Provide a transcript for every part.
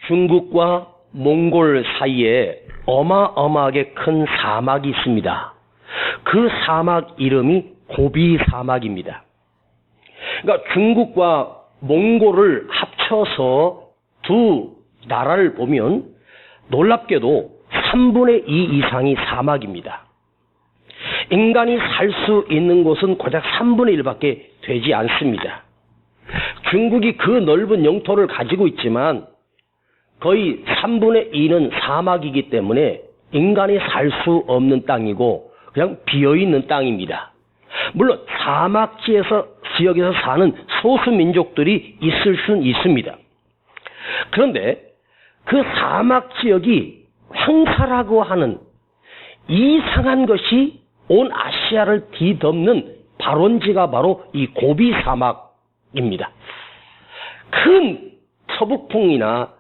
중국과 몽골 사이에 어마어마하게 큰 사막이 있습니다. 그 사막 이름이 고비 사막입니다. 그러니까 중국과 몽골을 합쳐서 두 나라를 보면 놀랍게도 3분의 2 이상이 사막입니다. 인간이 살 수 있는 곳은 고작 3분의 1밖에 되지 않습니다. 중국이 그 넓은 영토를 가지고 있지만 거의 3분의 2는 사막이기 때문에 인간이 살 수 없는 땅이고 그냥 비어있는 땅입니다. 물론 지역에서 사는 소수 민족들이 있을 수는 있습니다. 그런데 그 사막 지역이 황사라고 하는 이상한 것이 온 아시아를 뒤덮는 발원지가 바로 이 고비 사막입니다. 큰 서북풍이나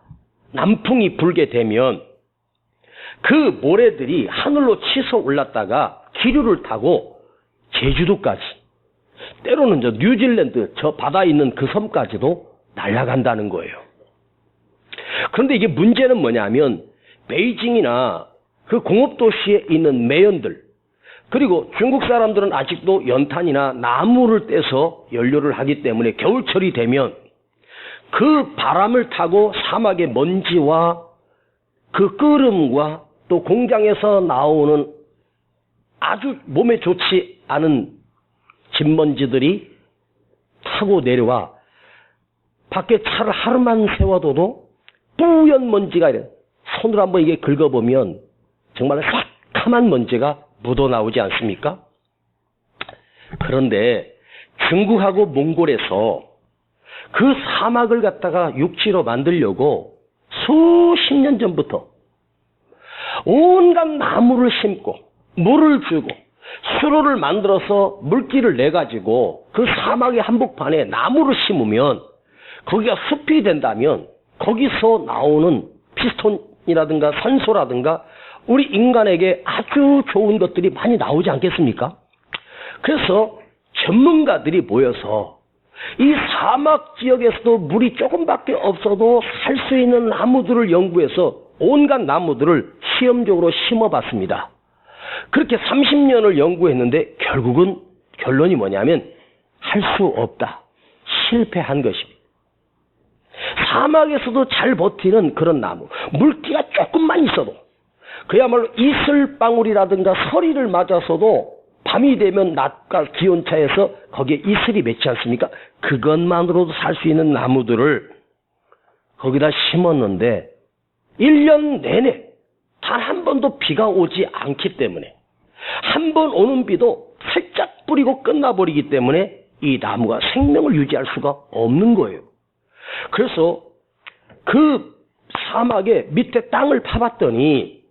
남풍이 불게 되면 그 모래들이 하늘로 치솟아 올랐다가 기류를 타고 제주도까지, 때로는 저 뉴질랜드 저 바다에 있는 그 섬까지도 날아간다는 거예요. 그런데 이게 문제는 뭐냐면 베이징이나 그 공업도시에 있는 매연들, 그리고 중국 사람들은 아직도 연탄이나 나무를 떼서 연료를 하기 때문에 겨울철이 되면 그 바람을 타고 사막의 먼지와 그 끓음과 또 공장에서 나오는 아주 몸에 좋지 않은 진먼지들이 타고 내려와 밖에 차를 하루만 세워둬도 뿌연 먼지가 이래. 손으로 한번 이게 긁어보면 정말 새카만 먼지가 묻어나오지 않습니까? 그런데 중국하고 몽골에서 그 사막을 갖다가 육지로 만들려고 수십 년 전부터 온갖 나무를 심고 물을 주고 수로를 만들어서 물길을 내가지고 그 사막의 한복판에 나무를 심으면 거기가 숲이 된다면 거기서 나오는 피스톤이라든가 산소라든가 우리 인간에게 아주 좋은 것들이 많이 나오지 않겠습니까? 그래서 전문가들이 모여서 이 사막 지역에서도 물이 조금밖에 없어도 살 수 있는 나무들을 연구해서 온갖 나무들을 시험적으로 심어봤습니다. 그렇게 30년을 연구했는데 결국은 결론이 뭐냐면 할 수 없다. 실패한 것입니다. 사막에서도 잘 버티는 그런 나무, 물기가 조금만 있어도 그야말로 이슬방울이라든가 서리를 맞아서도 밤이 되면 낮과 기온차에서 거기에 이슬이 맺지 않습니까? 그것만으로도 살 수 있는 나무들을 거기다 심었는데 1년 내내 단 한 번도 비가 오지 않기 때문에 한 번 오는 비도 살짝 뿌리고 끝나버리기 때문에 이 나무가 생명을 유지할 수가 없는 거예요. 그래서 그 사막의 밑에 땅을 파봤더니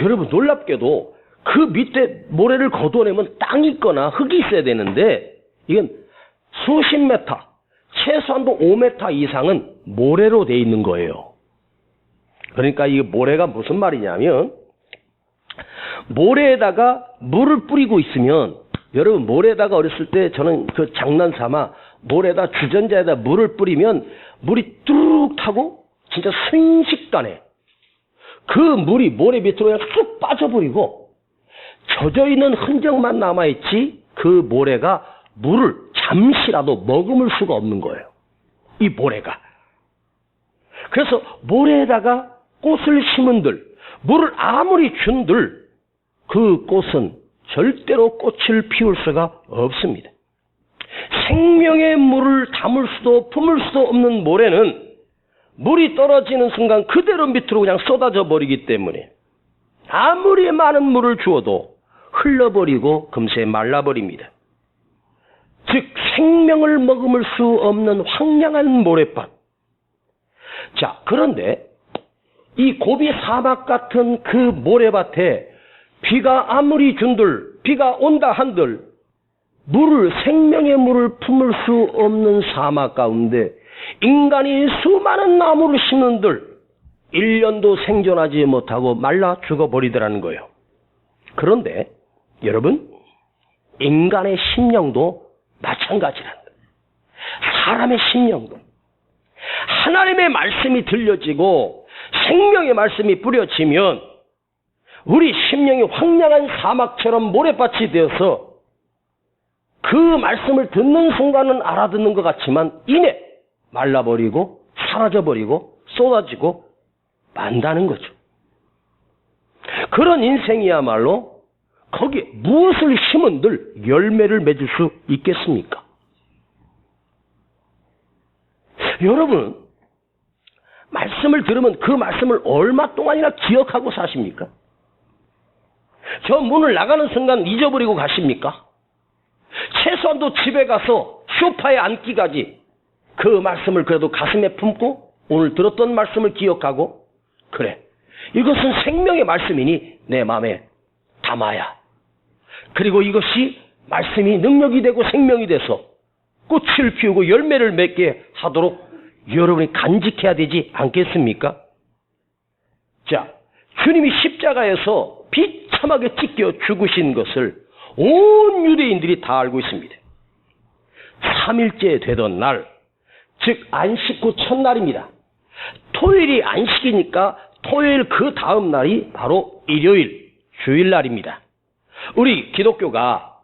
여러분 놀랍게도 그 밑에 모래를 걷어내면 땅이 있거나 흙이 있어야 되는데 이건 수십 메타, 최소한도 5m 이상은 모래로 돼 있는 거예요. 그러니까 이 모래가 무슨 말이냐면 모래에다가 물을 뿌리고 있으면 여러분 모래에다가 어렸을 때 저는 그 장난삼아 모래에다 주전자에다 물을 뿌리면 물이 뚜룩 타고 진짜 순식간에 그 물이 모래 밑으로 그냥 쑥 빠져버리고 젖어있는 흔적만 남아있지 그 모래가 물을 잠시라도 머금을 수가 없는 거예요. 이 모래가. 그래서 모래에다가 꽃을 심은들, 물을 아무리 준들 그 꽃은 절대로 꽃을 피울 수가 없습니다. 생명의 물을 담을 수도 품을 수도 없는 모래는 물이 떨어지는 순간 그대로 밑으로 그냥 쏟아져 버리기 때문에 아무리 많은 물을 주어도 흘러버리고 금세 말라버립니다. 즉 생명을 머금을 수 없는 황량한 모래밭. 자, 그런데 이 고비 사막 같은 그 모래밭에 비가 아무리 준들, 비가 온다 한들 생명의 물을 품을 수 없는 사막 가운데 인간이 수많은 나무를 심는들 1년도 생존하지 못하고 말라 죽어버리더라는 거예요. 그런데 여러분, 인간의 심령도 마찬가지랍니다. 사람의 심령도 하나님의 말씀이 들려지고 생명의 말씀이 뿌려지면 우리 심령이 황량한 사막처럼 모래밭이 되어서 그 말씀을 듣는 순간은 알아듣는 것 같지만 이내 말라버리고 사라져버리고 쏟아지고 만다는 거죠. 그런 인생이야말로 거기에 무엇을 심은들 열매를 맺을 수 있겠습니까? 여러분, 말씀을 들으면 그 말씀을 얼마 동안이나 기억하고 사십니까? 저 문을 나가는 순간 잊어버리고 가십니까? 최소한도 집에 가서 소파에 앉기까지 그 말씀을 그래도 가슴에 품고 오늘 들었던 말씀을 기억하고, 그래, 이것은 생명의 말씀이니 내 마음에 담아야, 그리고 이것이 말씀이 능력이 되고 생명이 돼서 꽃을 피우고 열매를 맺게 하도록 여러분이 간직해야 되지 않겠습니까? 자, 주님이 십자가에서 비참하게 찢겨 죽으신 것을 온 유대인들이 다 알고 있습니다. 3일째 되던 날, 즉 안식 후 첫날입니다. 토요일이 안식이니까 토요일 그 다음 날이 바로 일요일, 주일날입니다. 우리 기독교가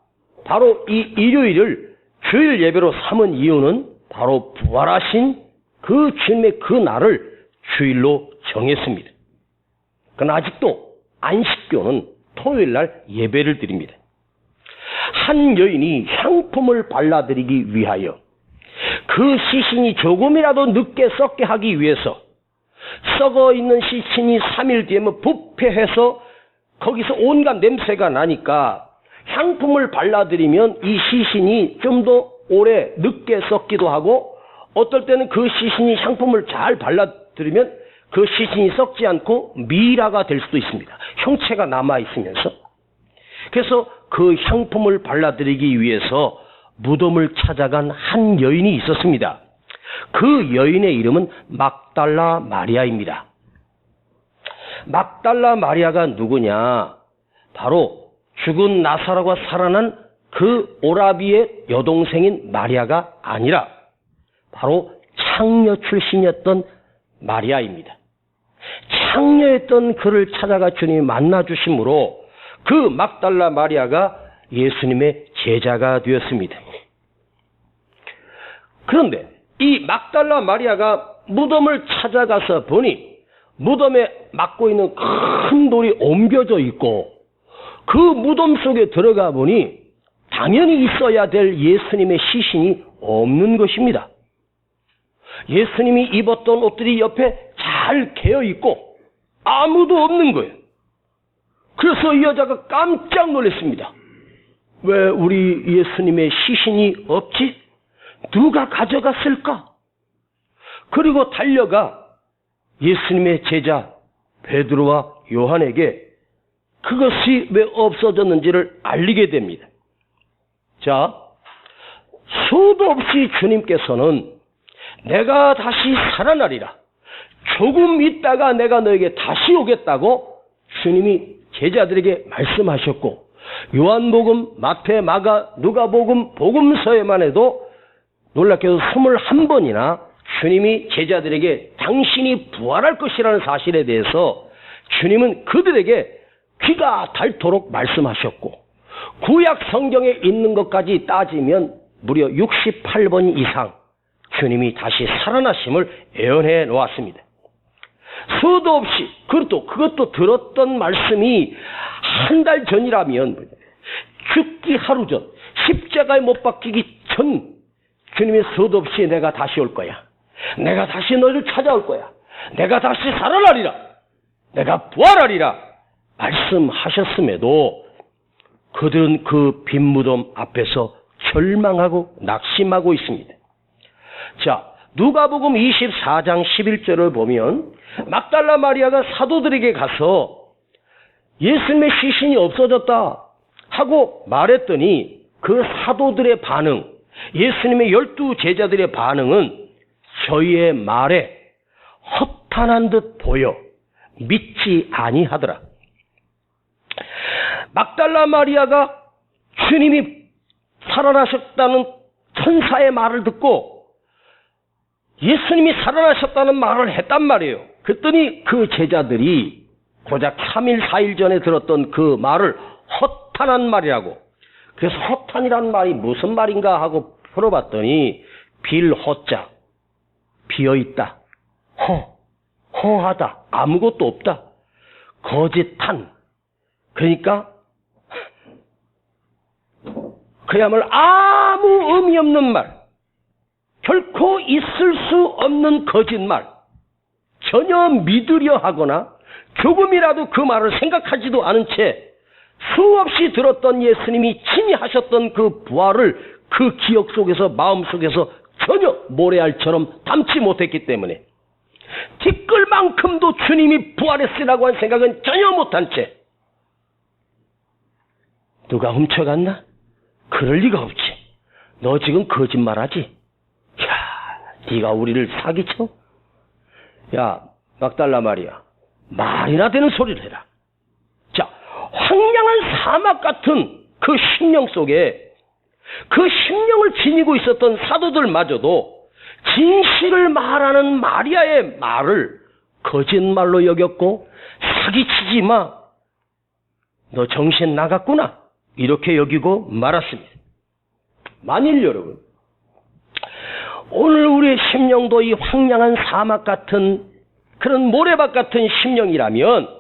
바로 이 일요일을 주일 예배로 삼은 이유는 바로 부활하신 그 주님의 그 날을 주일로 정했습니다. 그러나 아직도 안식교는 토요일날 예배를 드립니다. 한 여인이 향품을 발라드리기 위하여 그 시신이 조금이라도 늦게 썩게 하기 위해서 썩어있는 시신이 3일 뒤에는 부패해서 거기서 온갖 냄새가 나니까 향품을 발라드리면 이 시신이 좀 더 오래 늦게 썩기도 하고, 어떨 때는 그 시신이 향품을 잘 발라드리면 그 시신이 썩지 않고 미라가 될 수도 있습니다. 형체가 남아있으면서. 그래서 그 향품을 발라드리기 위해서 무덤을 찾아간 한 여인이 있었습니다. 그 여인의 이름은 막달라 마리아입니다. 막달라 마리아가 누구냐? 바로 죽은 나사로가 살아난 그 오라비의 여동생인 마리아가 아니라 바로 창녀 출신이었던 마리아입니다. 창녀였던 그를 찾아가 주님이 만나주심으로 그 막달라 마리아가 예수님의 제자가 되었습니다. 그런데 이 막달라 마리아가 무덤을 찾아가서 보니 무덤에 막고 있는 큰 돌이 옮겨져 있고, 그 무덤 속에 들어가 보니 당연히 있어야 될 예수님의 시신이 없는 것입니다. 예수님이 입었던 옷들이 옆에 잘 개어 있고 아무도 없는 거예요. 그래서 이 여자가 깜짝 놀랐습니다. 왜 우리 예수님의 시신이 없지? 누가 가져갔을까? 그리고 달려가 예수님의 제자 베드로와 요한에게 그것이 왜 없어졌는지를 알리게 됩니다. 자, 수도 없이 주님께서는 내가 다시 살아나리라, 조금 있다가 내가 너에게 다시 오겠다고 주님이 제자들에게 말씀하셨고, 요한복음, 마태, 마가, 누가복음, 복음서에만 해도 놀랍게도 21번이나 주님이 제자들에게 당신이 부활할 것이라는 사실에 대해서 주님은 그들에게 귀가 닳도록 말씀하셨고, 구약 성경에 있는 것까지 따지면 무려 68번 이상 주님이 다시 살아나심을 예언해 놓았습니다. 수도 없이, 그것도 들었던 말씀이 한 달 전이라면, 죽기 하루 전, 십자가에 못 박히기 전 주님이 수도 없이 내가 다시 올 거야, 내가 다시 너를 찾아올 거야, 내가 다시 살아나리라, 내가 부활하리라 말씀하셨음에도 그들은 그 빈 무덤 앞에서 절망하고 낙심하고 있습니다. 자, 누가복음 24장 11절을 보면 막달라 마리아가 사도들에게 가서 예수님의 시신이 없어졌다 하고 말했더니 그 사도들의 반응, 예수님의 12 제자들의 반응은 저희의 말에 허탄한 듯 보여 믿지 아니하더라. 막달라 마리아가 주님이 살아나셨다는 천사의 말을 듣고 예수님이 살아나셨다는 말을 했단 말이에요. 그랬더니 그 제자들이 고작 3일, 4일 전에 들었던 그 말을 허탄한 말이라고. 그래서 허탄이란 말이 무슨 말인가 하고 풀어봤더니 빌허자, 비어있다. 허하다. 아무것도 없다. 거짓한. 그러니까 그야말로 아무 의미 없는 말. 결코 있을 수 없는 거짓말. 전혀 믿으려 하거나 조금이라도 그 말을 생각하지도 않은 채 수없이 들었던 예수님이 친히 하셨던 그 부활을 그 기억 속에서 마음 속에서 전혀 모래알처럼 담지 못했기 때문에 티끌만큼도 주님이 부활했으라고 한 생각은 전혀 못한 채 누가 훔쳐갔나? 그럴 리가 없지. 너 지금 거짓말하지? 야, 네가 우리를 사기쳐? 야, 막달라 말이야. 말이나 되는 소리를 해라. 자, 황량한 사막 같은 그 심령 속에 그 심령을 지니고 있었던 사도들마저도 진실을 말하는 마리아의 말을 거짓말로 여겼고 사기치지 마. 너 정신 나갔구나. 이렇게 여기고 말았습니다. 만일 여러분 오늘 우리의 심령도 이 황량한 사막 같은 그런 모래밭 같은 심령이라면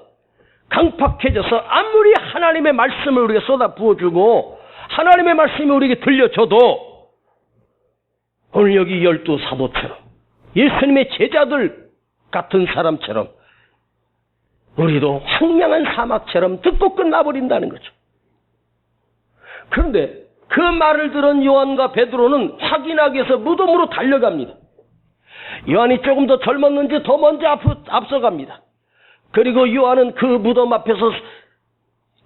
강팍해져서 아무리 하나님의 말씀을 우리에게 쏟아 부어주고 하나님의 말씀이 우리에게 들려줘도 오늘 여기 12 사도처럼 예수님의 제자들 같은 사람처럼 우리도 황량한 사막처럼 듣고 끝나버린다는 거죠. 그런데 그 말을 들은 요한과 베드로는 확인하기 위해서 무덤으로 달려갑니다. 요한이 조금 더 젊었는지 더 먼저 앞서갑니다. 그리고 요한은 그 무덤 앞에서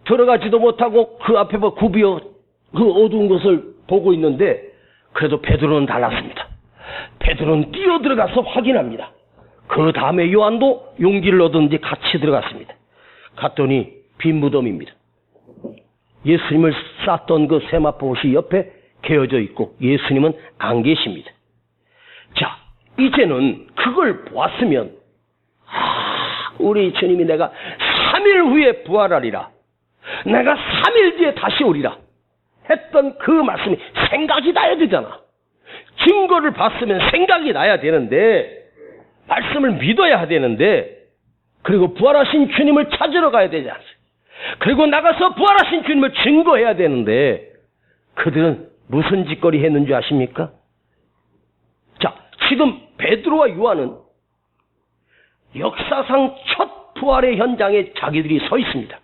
들어가지도 못하고 그 앞에 굽이어 그 어두운 것을 보고 있는데 그래도 베드로는 달랐습니다. 베드로는 뛰어 들어가서 확인합니다. 그 다음에 요한도 용기를 얻었는지 같이 들어갔습니다. 갔더니 빈 무덤입니다. 예수님을 쌌던 그 세마포 옷이 옆에 개어져 있고 예수님은 안 계십니다. 자, 이제는 그걸 보았으면 우리 주님이 내가 3일 후에 부활하리라. 내가 3일 뒤에 다시 오리라. 했던 그 말씀이 생각이 나야 되잖아. 증거를 봤으면 생각이 나야 되는데 말씀을 믿어야 되는데 그리고 부활하신 주님을 찾으러 가야 되지 않습니까? 그리고 나가서 부활하신 주님을 증거해야 되는데 그들은 무슨 짓거리 했는지 아십니까? 자, 지금 베드로와 요한은 역사상 첫 부활의 현장에 자기들이 서 있습니다.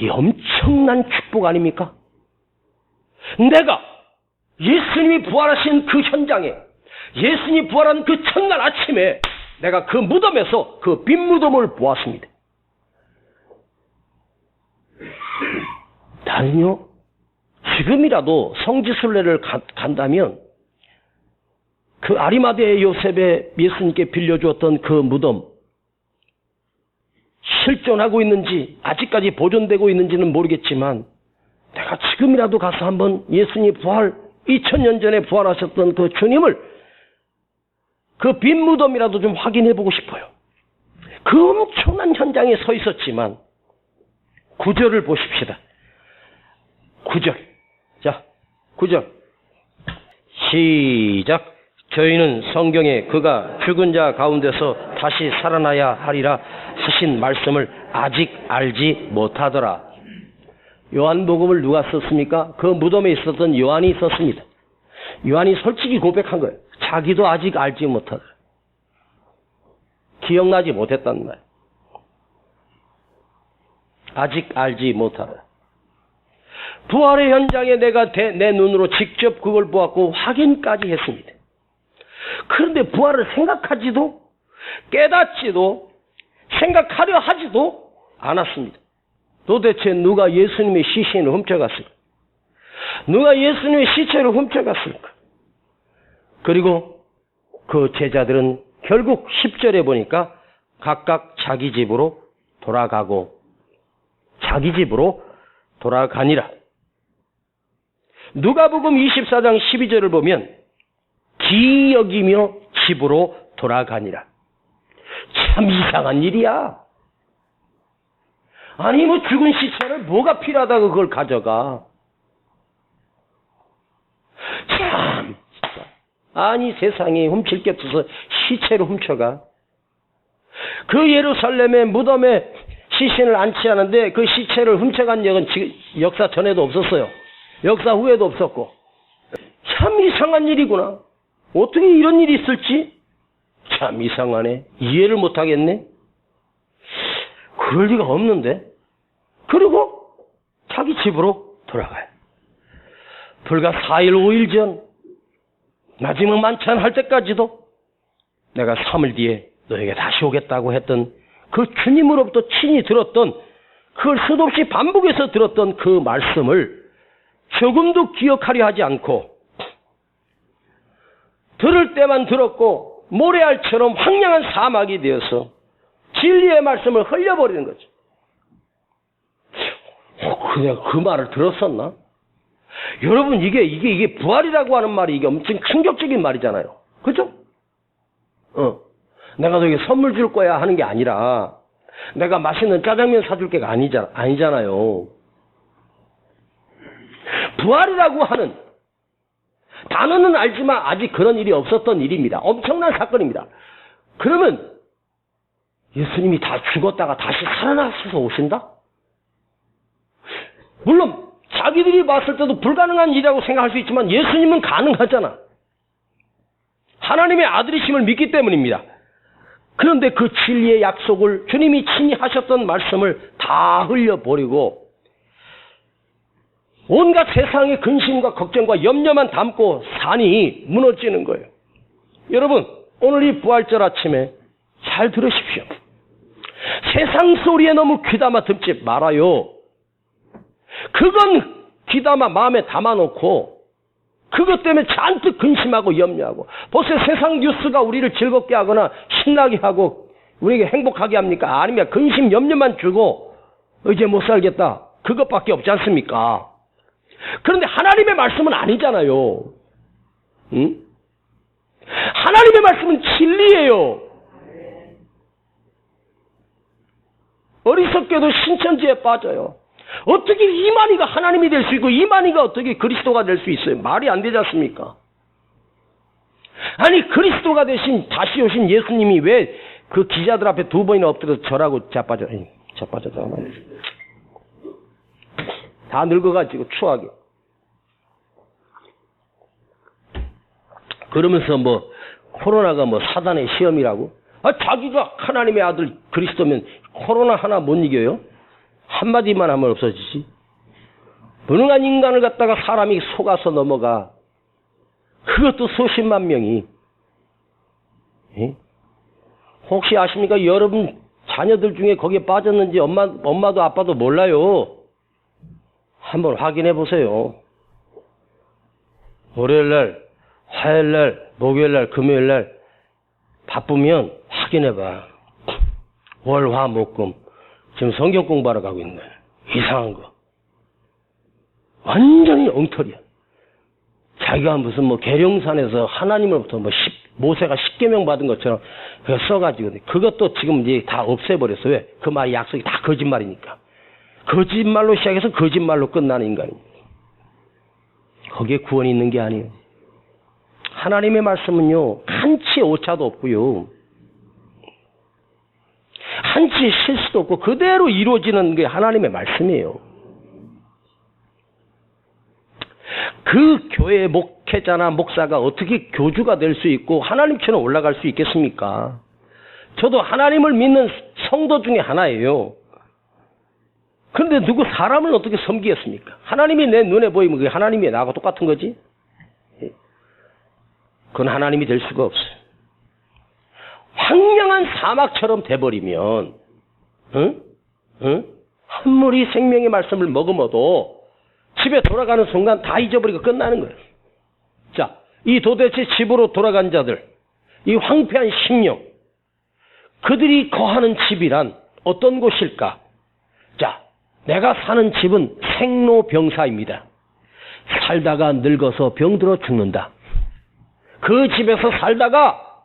이 엄청난 축복 아닙니까? 내가 예수님이 부활하신 그 현장에 예수님이 부활한 그 첫날 아침에 내가 그 무덤에서 그 빈 무덤을 보았습니다. 나는요 지금이라도 성지순례를 간다면 그 아리마대 요셉의 예수님께 빌려주었던 그 무덤 실존하고 있는지 아직까지 보존되고 있는지는 모르겠지만 내가 지금이라도 가서 한번 예수님이 부활 2000년 전에 부활하셨던 그 주님을 그 빈 무덤이라도 좀 확인해보고 싶어요. 그 엄청난 현장에 서 있었지만 9절을 보십시다. 9절. 자, 9절. 시작. 저희는 성경에 그가 죽은 자 가운데서 다시 살아나야 하리라 하신 말씀을 아직 알지 못하더라. 요한복음을 누가 썼습니까? 그 무덤에 있었던 요한이 썼습니다. 요한이 솔직히 고백한 거예요. 자기도 아직 알지 못하더라. 기억나지 못했단 말이에요. 아직 알지 못하더라. 부활의 현장에 내가 내 눈으로 직접 그걸 보았고 확인까지 했습니다. 그런데 부활을 생각하지도 깨닫지도 생각하려 하지도 않았습니다. 도대체 누가 예수님의 시신을 훔쳐갔을까? 누가 예수님의 시체를 훔쳐갔을까? 그리고 그 제자들은 결국 10절에 보니까 각각 자기 집으로 돌아가고 자기 집으로 돌아가니라. 누가복음 24장 12절을 보면 기여기며 집으로 돌아가니라. 참 이상한 일이야. 아니 뭐 죽은 시체를 뭐가 필요하다고 그걸 가져가. 참 진짜. 아니 세상에 훔칠 게 없어서 시체를 훔쳐가. 그 예루살렘의 무덤에 시신을 안치하는데 그 시체를 훔쳐간 적은 역사 전에도 없었어요. 역사 후에도 없었고. 참 이상한 일이구나. 어떻게 이런 일이 있을지 참 이상하네. 이해를 못하겠네. 그럴 리가 없는데. 그리고 자기 집으로 돌아가요. 불과 4일 5일 전 마지막 만찬할 때까지도 내가 3일 뒤에 너에게 다시 오겠다고 했던 그 주님으로부터 친히 들었던 그걸 수도 없이 반복해서 들었던 그 말씀을 조금도 기억하려 하지 않고 들을 때만 들었고 모래알처럼 황량한 사막이 되어서 진리의 말씀을 흘려버리는 거죠. 그냥 그 말을 들었었나? 여러분 이게 부활이라고 하는 말이 이게 엄청 충격적인 말이잖아요. 그죠? 내가 너에게 선물 줄 거야 하는 게 아니라 내가 맛있는 짜장면 사줄 게가 아니잖아요. 부활이라고 하는 단어는 알지만 아직 그런 일이 없었던 일입니다. 엄청난 사건입니다. 그러면 예수님이 다 죽었다가 다시 살아나셔서 오신다? 물론 자기들이 봤을 때도 불가능한 일이라고 생각할 수 있지만 예수님은 가능하잖아. 하나님의 아들이심을 믿기 때문입니다. 그런데 그 진리의 약속을 주님이 친히 하셨던 말씀을 다 흘려버리고 온갖 세상의 근심과 걱정과 염려만 담고 산이 무너지는 거예요. 여러분 오늘 이 부활절 아침에 잘 들으십시오. 세상 소리에 너무 귀담아 듣지 말아요. 그건 귀담아 마음에 담아놓고 그것 때문에 잔뜩 근심하고 염려하고 벌써 세상 뉴스가 우리를 즐겁게 하거나 신나게 하고 우리에게 행복하게 합니까? 아니면 근심 염려만 주고 이제 못 살겠다 그것밖에 없지 않습니까? 그런데 하나님의 말씀은 아니잖아요. 응? 하나님의 말씀은 진리예요. 어리석게도 신천지에 빠져요. 어떻게 이만희가 하나님이 될 수 있고 이만희가 어떻게 그리스도가 될 수 있어요? 말이 안 되지 않습니까? 아니 그리스도가 되신 다시 오신 예수님이 왜 그 기자들 앞에 2번이나 엎드려서 절하고 자빠졌잖아요. 다 늙어가지고 추하게. 그러면서 뭐 코로나가 뭐 사단의 시험이라고? 자기가 하나님의 아들 그리스도면 코로나 하나 못 이겨요? 한마디만 하면 없어지지. 무능한 인간을 갖다가 사람이 속아서 넘어가. 그것도 수십만 명이. 예? 혹시 아십니까? 여러분 자녀들 중에 거기에 빠졌는지 엄마도 아빠도 몰라요. 한번 확인해 보세요. 월요일날, 화요일날, 목요일날, 금요일날 바쁘면 확인해 봐. 월, 화, 목, 금. 지금 성경 공부하러 가고 있는 거야. 이상한 거. 완전히 엉터리야. 자기가 무슨 뭐 계룡산에서 하나님으로부터 뭐 모세가 10계명 받은 것처럼 그거 써가지고 그것도 지금 이제 다 없애버렸어. 왜? 그 말 약속이 다 거짓말이니까. 거짓말로 시작해서 거짓말로 끝나는 인간입니다. 거기에 구원이 있는 게 아니에요. 하나님의 말씀은요 한치 오차도 없고요. 한치 실수도 없고 그대로 이루어지는 게 하나님의 말씀이에요. 그 교회의 목회자나 목사가 어떻게 교주가 될 수 있고 하나님처럼 올라갈 수 있겠습니까? 저도 하나님을 믿는 성도 중에 하나예요. 그런데 누구 사람을 어떻게 섬기겠습니까? 하나님이 내 눈에 보이면 그게 하나님이 나하고 똑같은 거지? 그건 하나님이 될 수가 없어요. 황량한 사막처럼 돼버리면 한 무리 생명의 말씀을 머금어도 집에 돌아가는 순간 다 잊어버리고 끝나는 거예요. 자, 이 도대체 집으로 돌아간 자들, 이 황폐한 심령, 그들이 거하는 집이란 어떤 곳일까? 자, 내가 사는 집은 생로병사입니다. 살다가 늙어서 병들어 죽는다. 그 집에서 살다가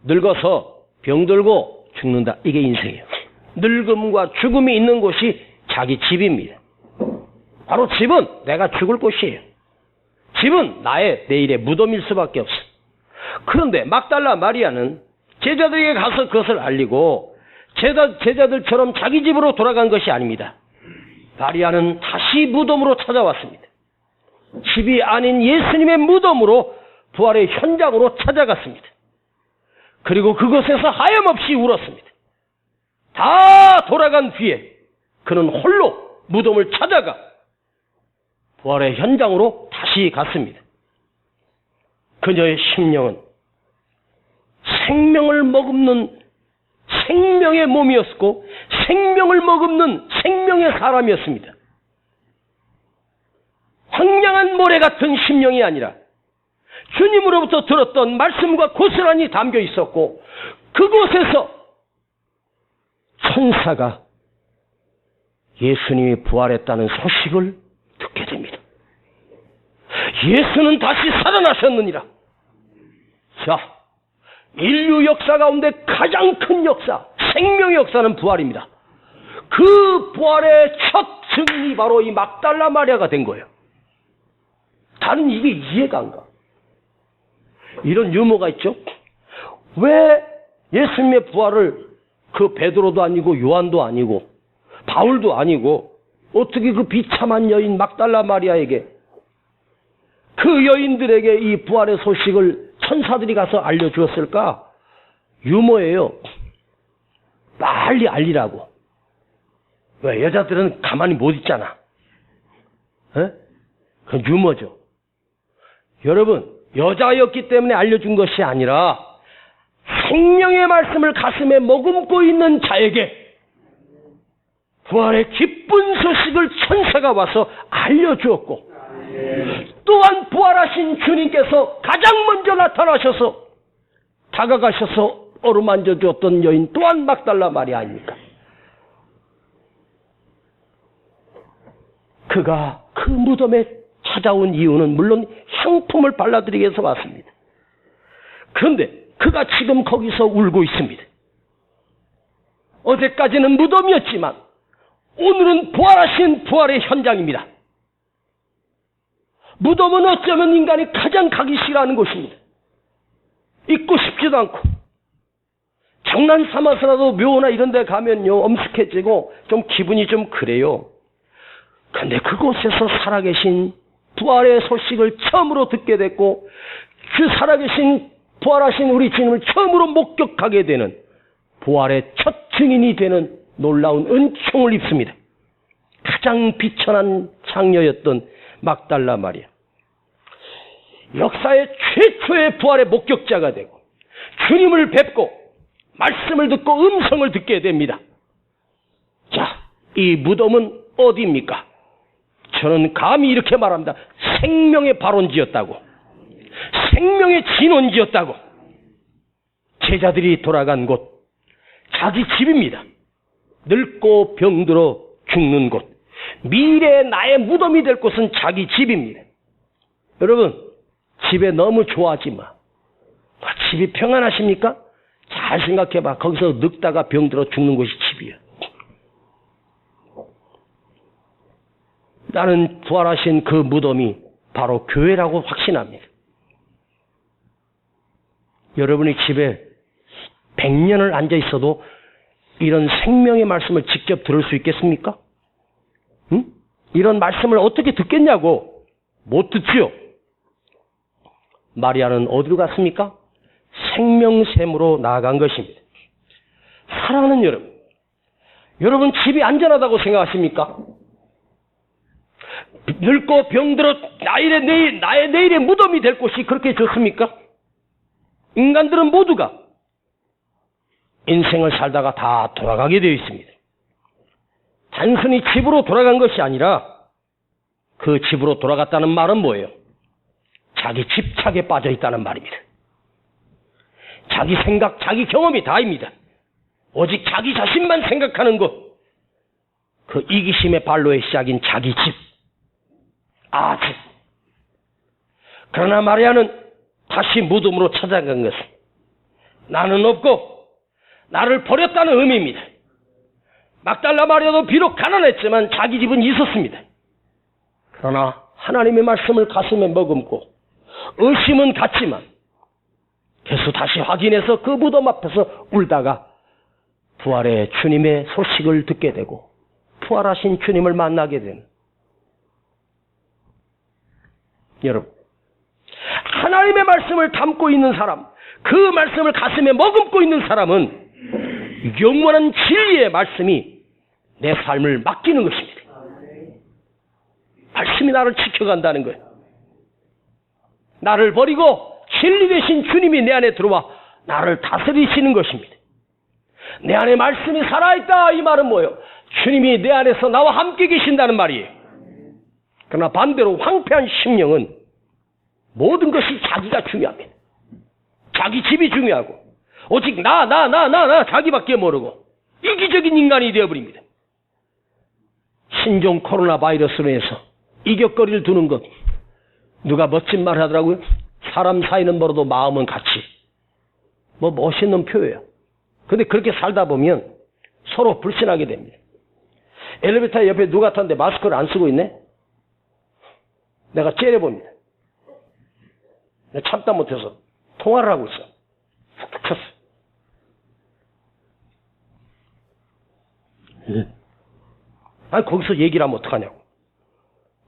늙어서 병들고 죽는다. 이게 인생이에요. 늙음과 죽음이 있는 곳이 자기 집입니다. 바로 집은 내가 죽을 곳이에요. 집은 나의 내일의 무덤일 수밖에 없어. 그런데 막달라 마리아는 제자들에게 가서 그것을 알리고 제자들처럼 자기 집으로 돌아간 것이 아닙니다. 마리아는 다시 무덤으로 찾아왔습니다. 집이 아닌 예수님의 무덤으로 부활의 현장으로 찾아갔습니다. 그리고 그곳에서 하염없이 울었습니다. 다 돌아간 뒤에 그는 홀로 무덤을 찾아가 부활의 현장으로 다시 갔습니다. 그녀의 심령은 생명을 머금는 생명의 몸이었고 생명을 머금는 생명의 사람이었습니다. 황량한 모래 같은 심령이 아니라 주님으로부터 들었던 말씀과 고스란히 담겨 있었고 그곳에서 천사가 예수님이 부활했다는 소식을 듣게 됩니다. 예수는 다시 살아나셨느니라. 자, 인류 역사 가운데 가장 큰 역사, 생명의 역사는 부활입니다. 그 부활의 첫 증인이 바로 이 막달라 마리아가 된 거예요. 나는 이게 이해가 안 가. 이런 유머가 있죠. 왜 예수님의 부활을 그 베드로도 아니고 요한도 아니고 바울도 아니고 어떻게 그 비참한 여인 막달라 마리아에게 그 여인들에게 이 부활의 소식을 천사들이 가서 알려주었을까? 유머예요. 빨리 알리라고. 왜? 여자들은 가만히 못 있잖아. 그건 유머죠. 여러분, 여자였기 때문에 알려준 것이 아니라 생명의 말씀을 가슴에 머금고 있는 자에게 부활의 기쁜 소식을 천사가 와서 알려주었고 또한 부활하신 주님께서 가장 먼저 나타나셔서 다가가셔서 어루만져 주었던 여인 또한 막달라 마리아 아닙니까? 그가 그 무덤에 찾아온 이유는 물론 향품을 발라드리기 위해서 왔습니다. 그런데 그가 지금 거기서 울고 있습니다. 어제까지는 무덤이었지만 오늘은 부활하신 부활의 현장입니다. 무덤은 어쩌면 인간이 가장 가기 싫어하는 곳입니다. 있고 싶지도 않고 장난 삼아서라도 묘나 이런 데 가면요 엄숙해지고 좀 기분이 좀 그래요. 그런데 그곳에서 살아계신 부활의 소식을 처음으로 듣게 됐고 그 살아계신 부활하신 우리 주님을 처음으로 목격하게 되는 부활의 첫 증인이 되는 놀라운 은총을 입습니다. 가장 비천한 장녀였던 막달라 마리아. 역사의 최초의 부활의 목격자가 되고 주님을 뵙고 말씀을 듣고 음성을 듣게 됩니다. 자, 이 무덤은 어디입니까? 저는 감히 이렇게 말합니다. 생명의 발원지였다고. 생명의 진원지였다고. 제자들이 돌아간 곳, 자기 집입니다. 늙고 병들어 죽는 곳, 미래의 나의 무덤이 될 곳은 자기 집입니다. 여러분, 집에 너무 좋아하지 마. 집이 평안하십니까? 잘 생각해봐. 거기서 늙다가 병들어 죽는 곳이 집이야. 나는 부활하신 그 무덤이 바로 교회라고 확신합니다. 여러분이 집에 100년을 앉아 있어도 이런 생명의 말씀을 직접 들을 수 있겠습니까? 응? 이런 말씀을 어떻게 듣겠냐고. 못 듣지요. 마리아는 어디로 갔습니까? 생명샘으로 나아간 것입니다. 사랑하는 여러분, 여러분 집이 안전하다고 생각하십니까? 늙고 병들어 나의 내일의 무덤이 될 곳이 그렇게 좋습니까? 인간들은 모두가 인생을 살다가 다 돌아가게 되어 있습니다. 단순히 집으로 돌아간 것이 아니라 그 집으로 돌아갔다는 말은 뭐예요? 자기 집착에 빠져 있다는 말입니다. 자기 생각, 자기 경험이 다입니다. 오직 자기 자신만 생각하는 것, 그 이기심의 발로의 시작인 자기 집. 집. 그러나 마리아는 다시 무덤으로 찾아간 것은 나는 없고 나를 버렸다는 의미입니다. 막달라 마리아도 비록 가난했지만 자기 집은 있었습니다. 그러나 하나님의 말씀을 가슴에 머금고 의심은 갔지만 계속 다시 확인해서 그 무덤 앞에서 울다가 부활의 주님의 소식을 듣게 되고 부활하신 주님을 만나게 되는, 여러분, 하나님의 말씀을 담고 있는 사람, 그 말씀을 가슴에 머금고 있는 사람은 영원한 진리의 말씀이 내 삶을 맡기는 것입니다. 말씀이 나를 지켜간다는 거예요. 나를 버리고 진리 되신 주님이 내 안에 들어와 나를 다스리시는 것입니다. 내 안에 말씀이 살아있다, 이 말은 뭐예요? 주님이 내 안에서 나와 함께 계신다는 말이에요. 그러나 반대로 황폐한 심령은 모든 것이 자기가 중요합니다. 자기 집이 중요하고 오직 나 자기밖에 모르고 이기적인 인간이 되어버립니다. 신종 코로나 바이러스로 인해서 이격거리를 두는 것, 누가 멋진 말 하더라고요. 사람 사이는 멀어도 마음은 같이. 뭐 멋있는 표예요. 근데 그렇게 살다 보면 서로 불신하게 됩니다. 엘리베이터 옆에 누가 탔는데 마스크를 안 쓰고 있네? 내가 째려봅니다. 참다 못해서 통화를 하고 있어. 툭툭 쳤어. 아니, 거기서 얘기를 하면 어떡하냐고.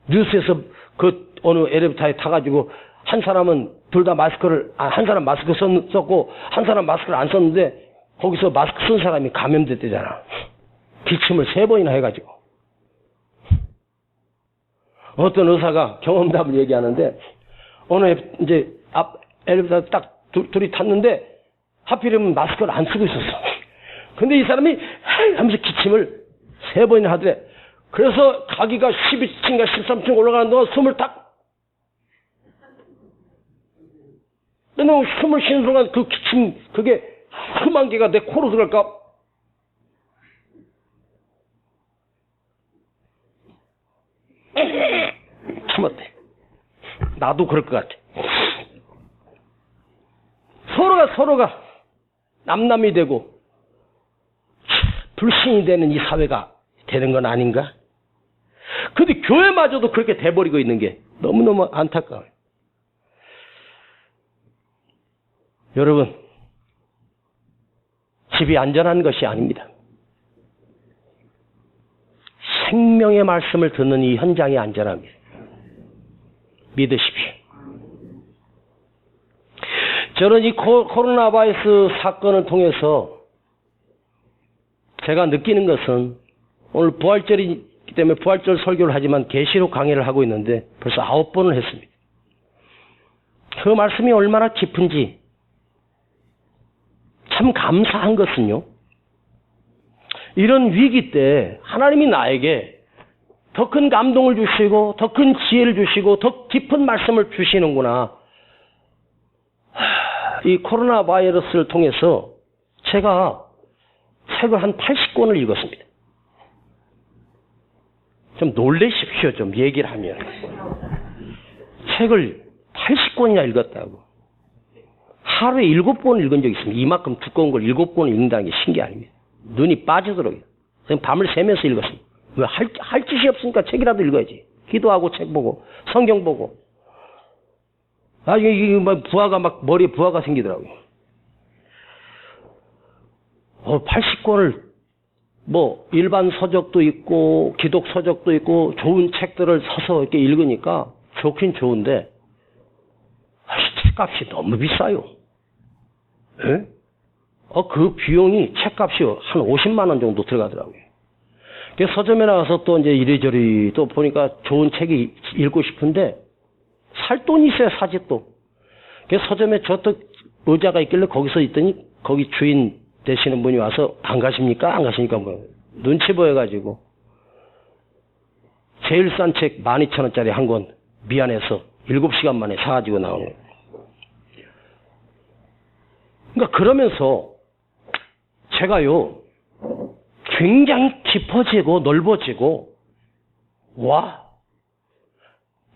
뉴스에서 그 어느 엘리베이터에 타가지고 한 사람은 둘 다 마스크를, 한 사람 마스크 썼고 한 사람 마스크를 안 썼는데 거기서 마스크 쓴 사람이 감염됐대잖아. 기침을 3번이나 해가지고. 어떤 의사가 경험담을 얘기하는데 어느 이제 앞 엘리베이터 딱 둘이 탔는데 하필이면 마스크를 안 쓰고 있었어. 근데 이 사람이 헤이 하면서 기침을 3번이나 하더래. 그래서 자기가 12층인가 13층 올라가는 동안 숨을 탁. 근데 숨을 쉬는 순간 그 기침, 그게 흠한 개가 내 코로 들어갈까? 참았대. 나도 그럴 것 같아. 서로가 남남이 되고 불신이 되는 이 사회가 되는 건 아닌가? 근데 교회마저도 그렇게 돼버리고 있는 게 너무너무 안타까워요. 여러분, 집이 안전한 것이 아닙니다. 생명의 말씀을 듣는 이 현장이 안전합니다. 믿으십시오. 저는 이 코로나 바이러스 사건을 통해서 제가 느끼는 것은, 오늘 부활절이기 때문에 부활절 설교를 하지만 계시록 강의를 하고 있는데 벌써 9번을 했습니다. 그 말씀이 얼마나 깊은지 참 감사한 것은요, 이런 위기 때 하나님이 나에게 더 큰 감동을 주시고 더 큰 지혜를 주시고 더 깊은 말씀을 주시는구나. 이 코로나 바이러스를 통해서 제가 책을 한 80권을 읽었습니다. 좀 놀라십시오. 좀 얘기를 하면. 책을 80권이나 읽었다고. 하루에 7번 읽은 적이 있습니다. 이만큼 두꺼운 걸 7번 읽는다는 게 신기 아닙니다. 눈이 빠지도록. 밤을 새면서 읽었습니다. 왜 할 짓이 없으니까 책이라도 읽어야지. 기도하고 책 보고 성경 보고. 이게 막 부하가 막 머리에 부하가 생기더라고요. 80권을 뭐 일반 서적도 있고 기독 서적도 있고 좋은 책들을 서서 이렇게 읽으니까 좋긴 좋은데 책값이 너무 비싸요. 예? 그 비용이 책값이 한 50만 원 정도 들어가더라고요. 서점에 나가서 또 이제 이리저리 또 보니까 좋은 책이 읽고 싶은데 살 돈이 있어야 사지 또. 서점에 저또 의자가 있길래 거기서 있더니 거기 주인 되시는 분이 와서 안 가십니까? 안 가십니까? 뭐 눈치 보여가지고 제일 싼 책 12,000원짜리 한 권 미안해서 7시간 만에 사가지고 나오는 거예요. 그러니까 그러면서 제가요 굉장히 깊어지고 넓어지고 와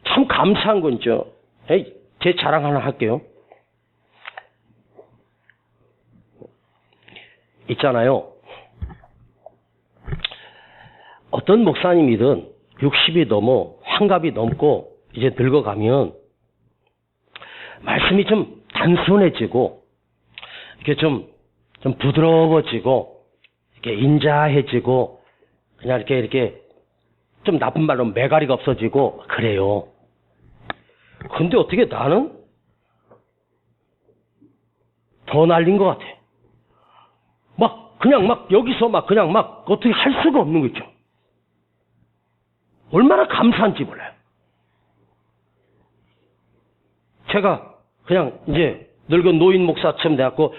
참 감사한 건죠. 제 자랑 하나 할게요. 있잖아요. 어떤 목사님이든 60이 넘어 환갑이 넘고 이제 늙어가면 말씀이 좀 단순해지고 이렇게 좀 부드러워지고 이렇게 인자해지고 그냥 이렇게 좀 나쁜 말로 매가리가 없어지고 그래요. 근데 어떻게 나는 더 날린 것 같아. 그냥 여기서 그냥 어떻게 할 수가 없는 거 있죠. 얼마나 감사한지 몰라요. 제가 그냥 이제 늙은 노인 목사처럼 돼갖고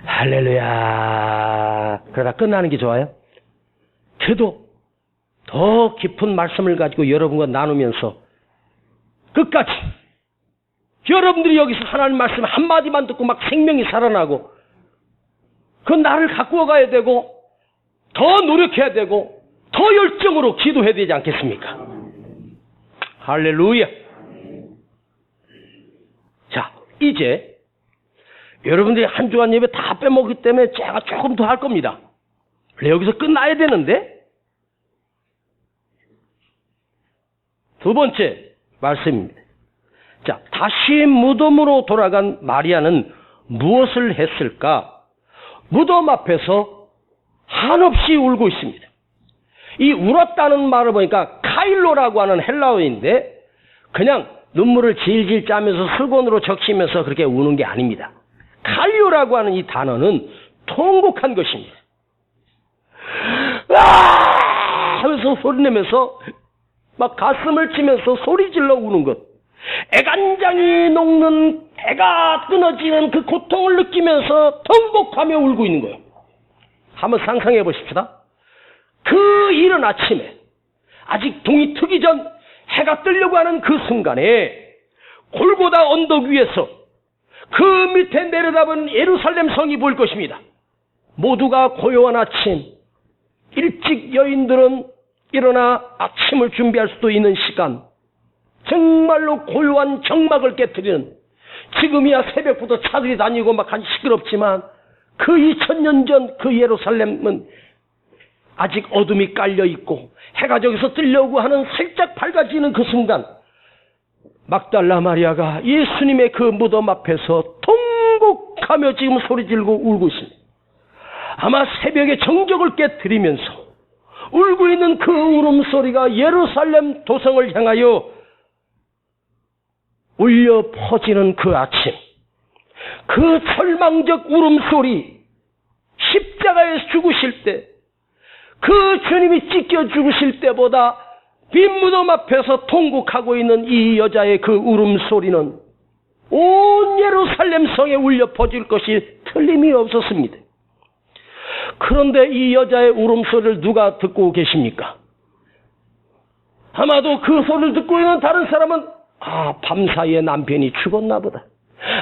할렐루야 그러다 끝나는 게 좋아요? 그래도 더 깊은 말씀을 가지고 여러분과 나누면서 끝까지 여러분들이 여기서 하나님 말씀 한마디만 듣고 생명이 살아나고 그 나를 가꾸어 가야 되고 더 노력해야 되고 더 열정으로 기도해야 되지 않겠습니까? 할렐루야. 자, 이제 여러분들이 한 주간 예배 다 빼먹기 때문에 제가 조금 더 할 겁니다. 여기서 끝나야 되는데 두 번째 말씀입니다. 자, 다시 무덤으로 돌아간 마리아는 무엇을 했을까? 무덤 앞에서 한없이 울고 있습니다. 이 울었다는 말을 보니까 카일로라고 하는 헬라어인데 그냥 눈물을 질질 짜면서 수건으로 적시면서 그렇게 우는 게 아닙니다. 카일로라고 하는 이 단어는 통곡한 것입니다. 하면서 소리내면서 가슴을 치면서 소리질러 우는 것. 애간장이 녹는 배가 끊어지는 그 고통을 느끼면서 통곡하며 울고 있는 거예요. 한번 상상해 보십시다. 그 이른 아침에 아직 동이 트기 전 해가 뜨려고 하는 그 순간에 골고다 언덕 위에서 그 밑에 내려다본 예루살렘 성이 보일 것입니다. 모두가 고요한 아침, 일찍 여인들은 일어나 아침을 준비할 수도 있는 시간, 정말로 고요한 정막을 깨트리는, 지금이야 새벽부터 차들이 다니고 한 시끄럽지만 그 2000년 전 그 예루살렘은 아직 어둠이 깔려 있고 해가 저기서 뜨려고 하는 살짝 밝아지는 그 순간 막달라 마리아가 예수님의 그 무덤 앞에서 통곡하며 지금 소리 지르고 울고 있습니다. 아마 새벽의 정적을 깨트리면서 울고 있는 그 울음소리가 예루살렘 도성을 향하여 울려 퍼지는 그 아침, 그 절망적 울음소리, 십자가에 죽으실 때, 그 주님이 찢겨 죽으실 때보다 빈 무덤 앞에서 통곡하고 있는 이 여자의 그 울음소리는 온 예루살렘 성에 울려 퍼질 것이 틀림이 없었습니다. 그런데 이 여자의 울음소리를 누가 듣고 계십니까? 아마도 그 소리를 듣고 있는 다른 사람은 밤사이에 남편이 죽었나 보다,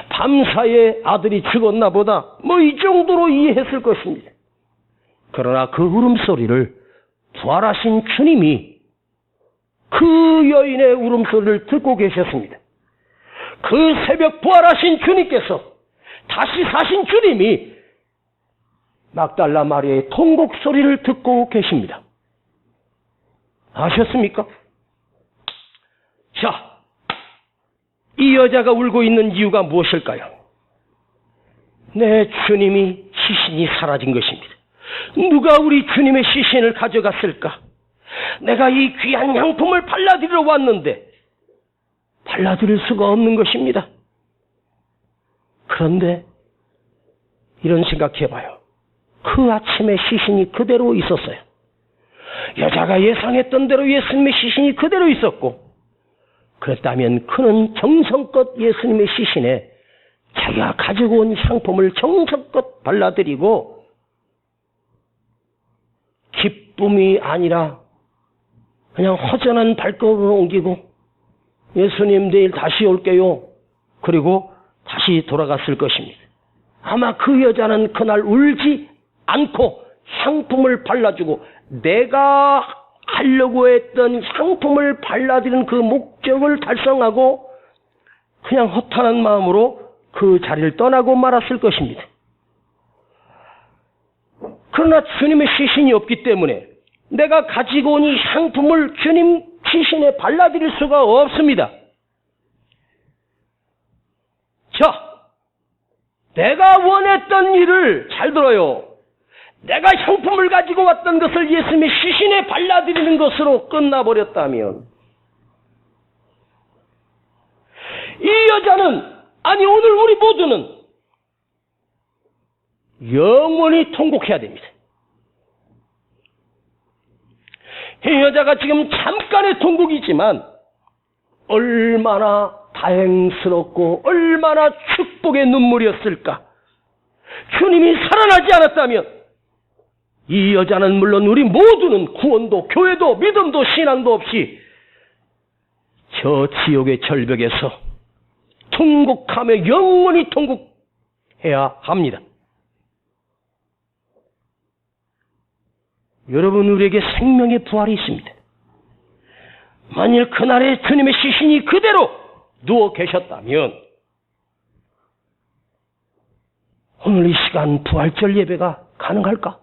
밤사이에 아들이 죽었나 보다, 이 정도로 이해했을 것입니다. 그러나 그 울음소리를 부활하신 주님이 그 여인의 울음소리를 듣고 계셨습니다. 그 새벽 부활하신 주님께서, 다시 사신 주님이 막달라 마리아의 통곡 소리를 듣고 계십니다. 아셨습니까? 자, 이 여자가 울고 있는 이유가 무엇일까요? 내 주님이 시신이 사라진 것입니다. 누가 우리 주님의 시신을 가져갔을까? 내가 이 귀한 향품을 발라드리러 왔는데 발라드릴 수가 없는 것입니다. 그런데 이런 생각해봐요. 그 아침에 시신이 그대로 있었어요. 여자가 예상했던 대로 예수님의 시신이 그대로 있었고, 그랬다면 그는 정성껏 예수님의 시신에 자기가 가지고 온 향품을 정성껏 발라드리고 기쁨이 아니라 그냥 허전한 발걸음을 옮기고 예수님 내일 다시 올게요, 그리고 다시 돌아갔을 것입니다. 아마 그 여자는 그날 울지 않고 향품을 발라주고 내가 하려고 했던 향품을 발라드리는 그 목적을 달성하고 그냥 허탄한 마음으로 그 자리를 떠나고 말았을 것입니다. 그러나 주님의 시신이 없기 때문에 내가 가지고 온 이 향품을 주님 시신에 발라드릴 수가 없습니다. 자, 내가 원했던 일을 잘 들어요. 내가 향품을 가지고 왔던 것을 예수님의 시신에 발라드리는 것으로 끝나버렸다면 이 여자는, 아니 오늘 우리 모두는 영원히 통곡해야 됩니다. 이 여자가 지금 잠깐의 통곡이지만 얼마나 다행스럽고 얼마나 축복의 눈물이었을까. 주님이 살아나지 않았다면 이 여자는, 물론 우리 모두는 구원도 교회도 믿음도 신앙도 없이 저 지옥의 절벽에서 통곡하며 영원히 통곡해야 합니다. 여러분, 우리에게 생명의 부활이 있습니다. 만일 그날에 주님의 시신이 그대로 누워 계셨다면 오늘 이 시간 부활절 예배가 가능할까?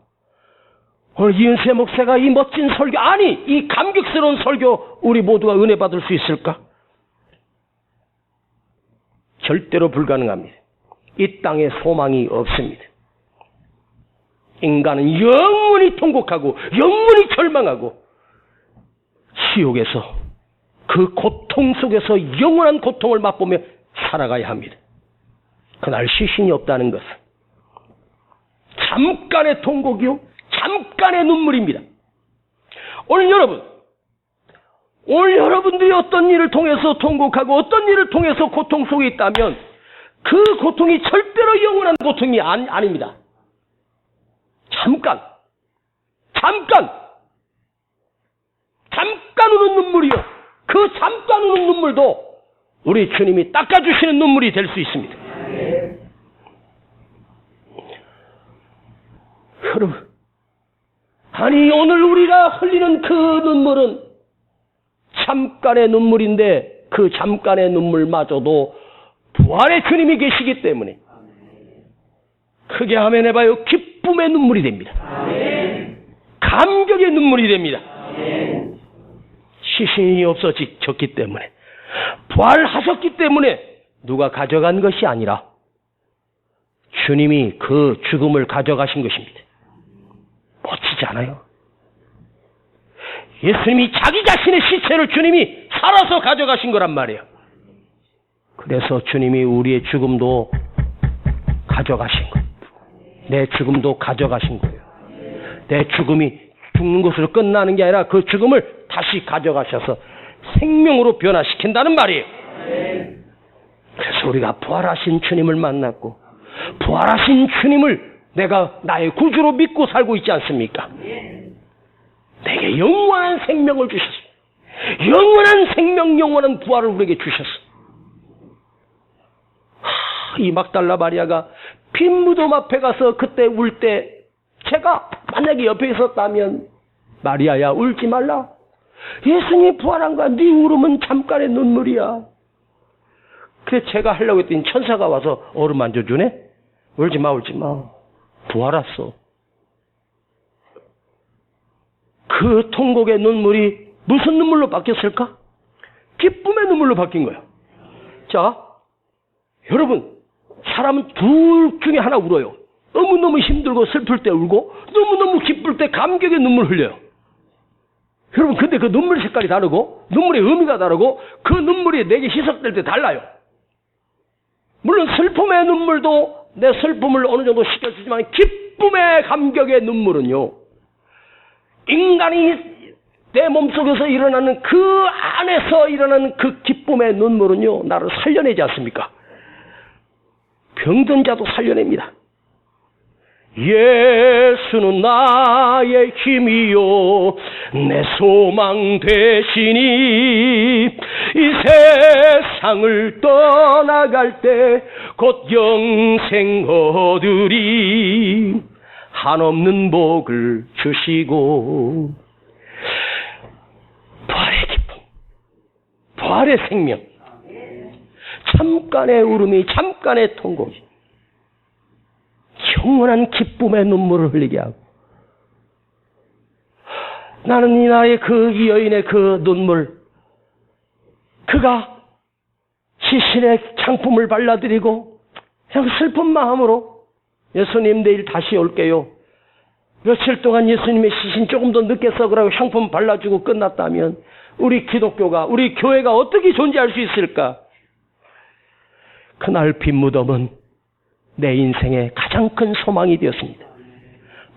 오늘 이은세 목사가 이 멋진 설교, 아니 이 감격스러운 설교 우리 모두가 은혜 받을 수 있을까? 절대로 불가능합니다. 이 땅에 소망이 없습니다. 인간은 영원히 통곡하고 영원히 절망하고 지옥에서 그 고통 속에서 영원한 고통을 맛보며 살아가야 합니다. 그날 시신이 없다는 것은 잠깐의 통곡이요, 잠깐의 눈물입니다. 오늘 여러분들이 어떤 일을 통해서 통곡하고 어떤 일을 통해서 고통 속에 있다면 그 고통이 절대로 영원한 고통이 아닙니다. 잠깐 우는 눈물이요. 그 잠깐 우는 눈물도 우리 주님이 닦아주시는 눈물이 될 수 있습니다. 여러분, 아니 오늘 우리가 흘리는 그 눈물은 잠깐의 눈물인데 그 잠깐의 눈물마저도 부활의 주님이 계시기 때문에 크게 아멘 해봐요. 기쁨의 눈물이 됩니다. 감격의 눈물이 됩니다. 시신이 없어졌기 때문에, 부활하셨기 때문에 누가 가져간 것이 아니라 주님이 그 죽음을 가져가신 것입니다. 멋지지 않아요? 예수님이 자기 자신의 시체를 주님이 살아서 가져가신 거란 말이에요. 그래서 주님이 우리의 죽음도 가져가신 거예요. 내 죽음도 가져가신 거예요. 내 죽음이 죽는 것으로 끝나는 게 아니라 그 죽음을 다시 가져가셔서 생명으로 변화시킨다는 말이에요. 그래서 우리가 부활하신 주님을 만났고 부활하신 주님을 내가 나의 구주로 믿고 살고 있지 않습니까? 내게 영원한 생명을 주셨어요. 영원한 생명, 영원한 부활을 우리에게 주셨어요. 이 막달라 마리아가 빈 무덤 앞에 가서 그때 울 때 제가 만약에 옆에 있었다면, 마리아야 울지 말라. 예수님이 부활한 거야. 네 울음은 잠깐의 눈물이야. 그래 제가 하려고 했더니 천사가 와서 얼음 만져주네. 울지 마. 부활 왔어. 그 통곡의 눈물이 무슨 눈물로 바뀌었을까? 기쁨의 눈물로 바뀐 거야. 자, 여러분, 사람은 둘 중에 하나 울어요. 너무너무 힘들고 슬플 때 울고 너무너무 기쁠 때 감격의 눈물 흘려요. 여러분, 근데 그 눈물 색깔이 다르고 눈물의 의미가 다르고 그 눈물이 내게 희석될 때 달라요. 물론 슬픔의 눈물도 내 슬픔을 어느 정도 식혀주지만 기쁨의 감격의 눈물은요, 인간이 내 몸속에서 일어나는 그 안에서 일어나는 그 기쁨의 눈물은요, 나를 살려내지 않습니까? 병든 자도 살려냅니다. 예수는 나의 힘이요 내 소망 되시니 이 세상을 떠나갈 때 곧 영생 얻으리 한없는 복을 주시고. 부활의 기쁨, 부활의 생명, 잠깐의 울음이, 잠깐의 통곡이 영원한 기쁨의 눈물을 흘리게 하고 나는 이 나의 이 여인의 그 눈물, 그가 시신의 장품을 발라드리고 그냥 슬픈 마음으로 예수님 내일 다시 올게요. 며칠 동안 예수님의 시신 조금 더 늦게 썩으라고 향품 발라주고 끝났다면 우리 기독교가, 우리 교회가 어떻게 존재할 수 있을까? 그날 빈 무덤은 내 인생의 가장 큰 소망이 되었습니다.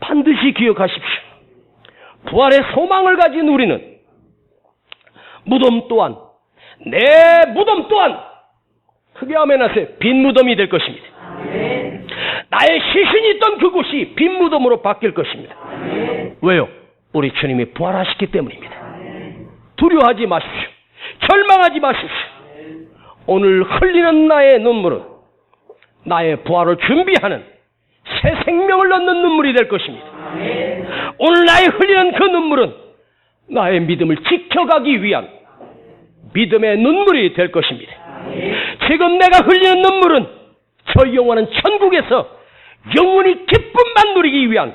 반드시 기억하십시오. 부활의 소망을 가진 우리는 무덤 또한, 내 무덤 또한, 크게 아멘하세요, 빈 무덤이 될 것입니다. 나의 시신이 있던 그곳이 빈 무덤으로 바뀔 것입니다. 왜요? 우리 주님이 부활하셨기 때문입니다. 두려워하지 마십시오. 절망하지 마십시오. 오늘 흘리는 나의 눈물은 나의 부활을 준비하는 새 생명을 얻는 눈물이 될 것입니다. 오늘 나의 흘리는 그 눈물은 나의 믿음을 지켜가기 위한 믿음의 눈물이 될 것입니다. 지금 내가 흘리는 눈물은 저 영원한 천국에서 영원히 기쁨만 누리기 위한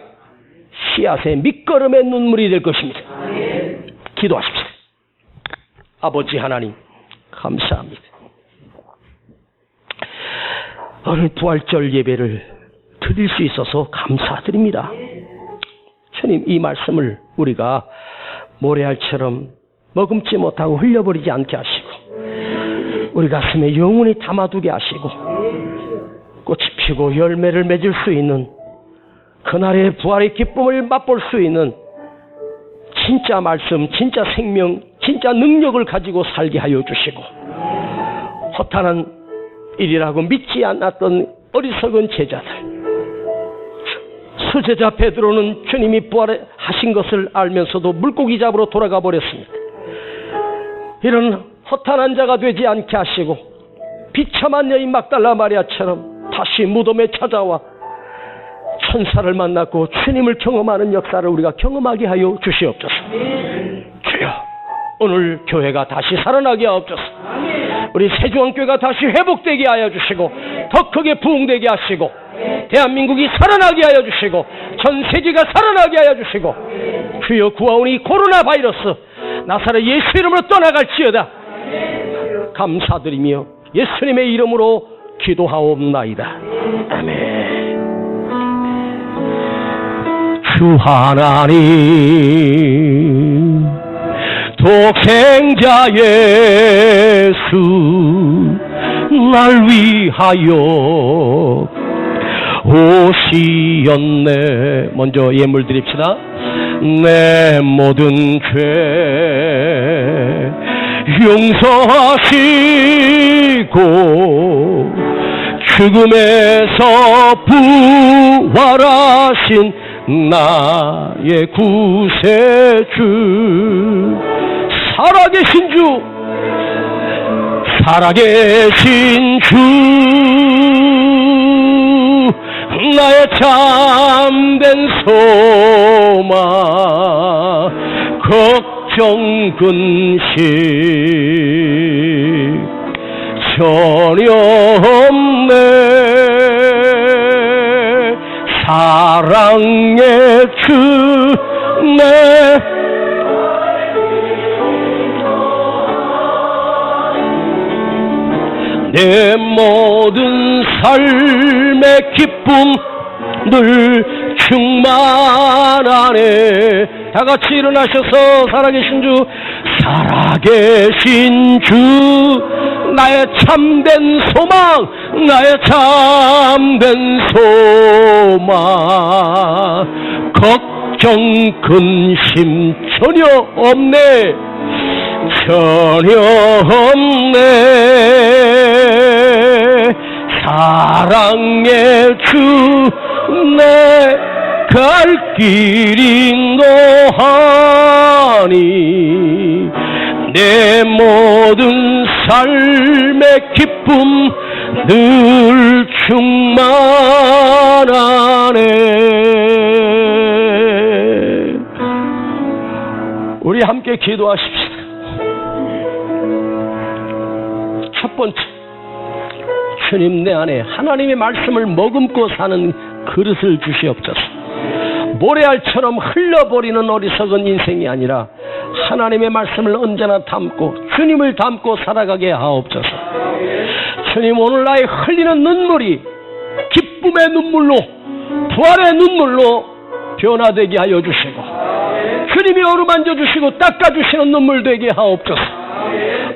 씨앗의 밑거름의 눈물이 될 것입니다. 기도하십시오. 아버지 하나님, 감사합니다. 오늘 부활절 예배를 드릴 수 있어서 감사드립니다. 주님, 이 말씀을 우리가 모래알처럼 머금지 못하고 흘려버리지 않게 하시고 우리 가슴에 영원히 담아두게 하시고 꽃이 피고 열매를 맺을 수 있는 그날의 부활의 기쁨을 맛볼 수 있는 진짜 말씀, 진짜 생명, 진짜 능력을 가지고 살게 하여 주시고 허탄한 일이라고 믿지 않았던 어리석은 제자들, 수제자 베드로는 주님이 부활하신 것을 알면서도 물고기 잡으러 돌아가 버렸습니다. 이런 허탄한 자가 되지 않게 하시고 비참한 여인 막달라 마리아처럼 다시 무덤에 찾아와 천사를 만났고 주님을 경험하는 역사를 우리가 경험하게 하여 주시옵소서. 주여, 오늘 교회가 다시 살아나게 하옵소서. 우리 세중앙교회가 다시 회복되게 하여 주시고 더 크게 부흥되게 하시고 대한민국이 살아나게 하여 주시고 전 세계가 살아나게 하여 주시고 주여, 구하오니 이 코로나 바이러스 나사렛 예수 이름으로 떠나갈지어다. 감사드리며 예수님의 이름으로 기도하옵나이다. 아멘. 주 하나님, 독생자 예수 날 위하여 오시었네. 먼저 예물 드립시다. 내 모든 죄 용서하시고 죽음에서 부활하신 나의 구세주, 살아계신 주, 살아계신 주, 나의 참된 소망, 걱정 근심 전혀 없네. 사랑의 주, 내 모든 삶의 기쁨 늘 충만하네. 다 같이 일어나셔서 살아계신 주, 살아계신 주, 나의 참된 소망, 나의 참된 소망, 걱정 근심 전혀 없네. 전혀 없네. 사랑의 주, 내 갈 길이 노하니 내 모든 삶의 기쁨 늘 충만하네. 우리 함께 기도하십시다. 첫 번째, 주님, 내 안에 하나님의 말씀을 머금고 사는 그릇을 주시옵소서. 모래알처럼 흘러버리는 어리석은 인생이 아니라 하나님의 말씀을 언제나 담고 주님을 담고 살아가게 하옵소서. 주님, 오늘 나의 흘리는 눈물이 기쁨의 눈물로, 부활의 눈물로 변화되게 하여 주시고, 주님이 어루만져 주시고 닦아주시는 눈물 되게 하옵소서.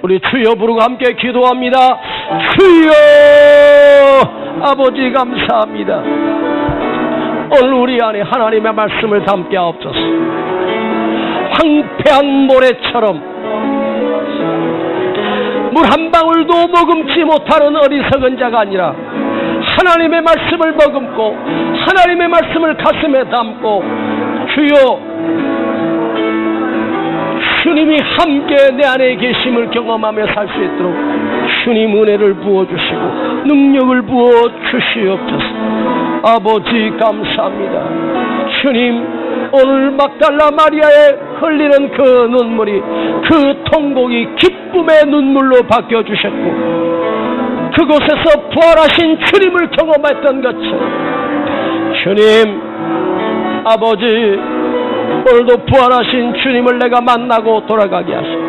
우리 주여 부르고 함께 기도합니다. 주여, 아버지 감사합니다. 오늘 우리 안에 하나님의 말씀을 담게 하옵소서. 황폐한 모래처럼 물 한 방울도 머금지 못하는 어리석은 자가 아니라 하나님의 말씀을 머금고 하나님의 말씀을 가슴에 담고, 주여, 주님이 함께 내 안에 계심을 경험하며 살 수 있도록 주님 은혜를 부어주시고 능력을 부어주시옵소서. 아버지 감사합니다. 주님, 오늘 막달라 마리아의 흘리는 그 눈물이, 그 통곡이 기쁨의 눈물로 바뀌어주셨고, 그곳에서 부활하신 주님을 경험했던 것처럼, 주님, 아버지, 오늘도 부활하신 주님을 내가 만나고 돌아가게 하시고,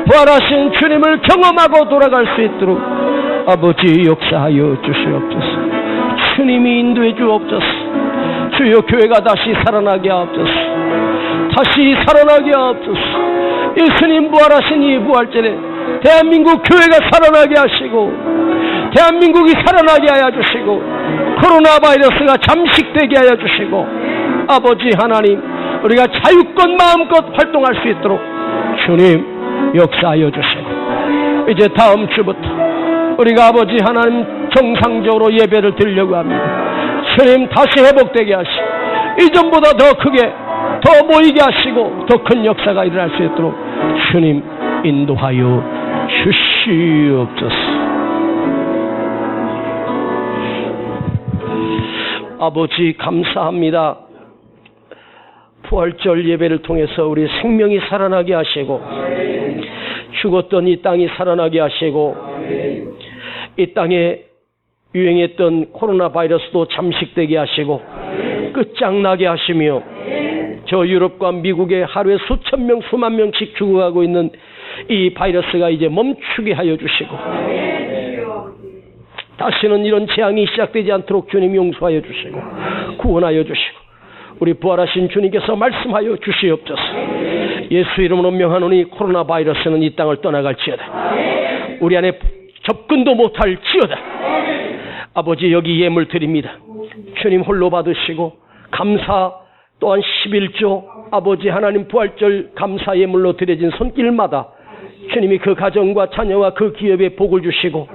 부활하신 주님을 경험하고 돌아갈 수 있도록 아버지 역사하여 주시옵소서. 주님이 인도해 주옵소서. 주여, 교회가 다시 살아나게 하옵소서. 다시 살아나게 하옵소서. 예수님 부활하신 이 부활절에 대한민국 교회가 살아나게 하시고, 대한민국이 살아나게 하여 주시고, 코로나 바이러스가 잠식되게 하여 주시고, 아버지 하나님, 우리가 자유껏 마음껏 활동할 수 있도록 주님 역사하여 주시고, 이제 다음 주부터 우리가 아버지 하나님 정상적으로 예배를 드리려고 합니다. 주님 다시 회복되게 하시고, 이전보다 더 크게 더 모이게 하시고 더 큰 역사가 일어날 수 있도록 주님 인도하여 주시옵소서. 아버지 감사합니다. 부활절 예배를 통해서 우리 생명이 살아나게 하시고, 죽었던 이 땅이 살아나게 하시고, 이 땅에 유행했던 코로나 바이러스도 잠식되게 하시고 끝장나게 하시며, 저 유럽과 미국에 하루에 수천 명 수만 명씩 죽어가고 있는 이 바이러스가 이제 멈추게 하여 주시고, 다시는 이런 재앙이 시작되지 않도록 주님 용서하여 주시고 구원하여 주시고, 우리 부활하신 주님께서 말씀하여 주시옵소서. 예수 이름으로 명하노니 코로나 바이러스는 이 땅을 떠나갈지어다. 우리 안에 접근도 못할지어다. 아버지, 여기 예물 드립니다. 주님 홀로 받으시고, 감사 또한 11조 아버지 하나님 부활절 감사 예물로 드려진 손길마다 주님이 그 가정과 자녀와 그 기업에 복을 주시고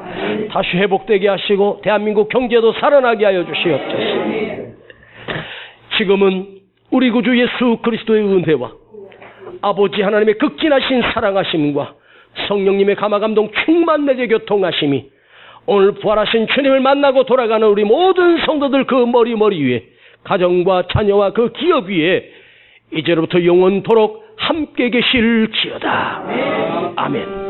다시 회복되게 하시고 대한민국 경제도 살아나게 하여 주시옵소서. 지금은 우리 구주 예수 그리스도의 은혜와 아버지 하나님의 극진하신 사랑하심과 성령님의 감화감동 충만 내게 교통하심이 오늘 부활하신 주님을 만나고 돌아가는 우리 모든 성도들 그 머리 위에, 가정과 자녀와 그 기업 위에 이제로부터 영원토록 함께 계실지어다. 아멘.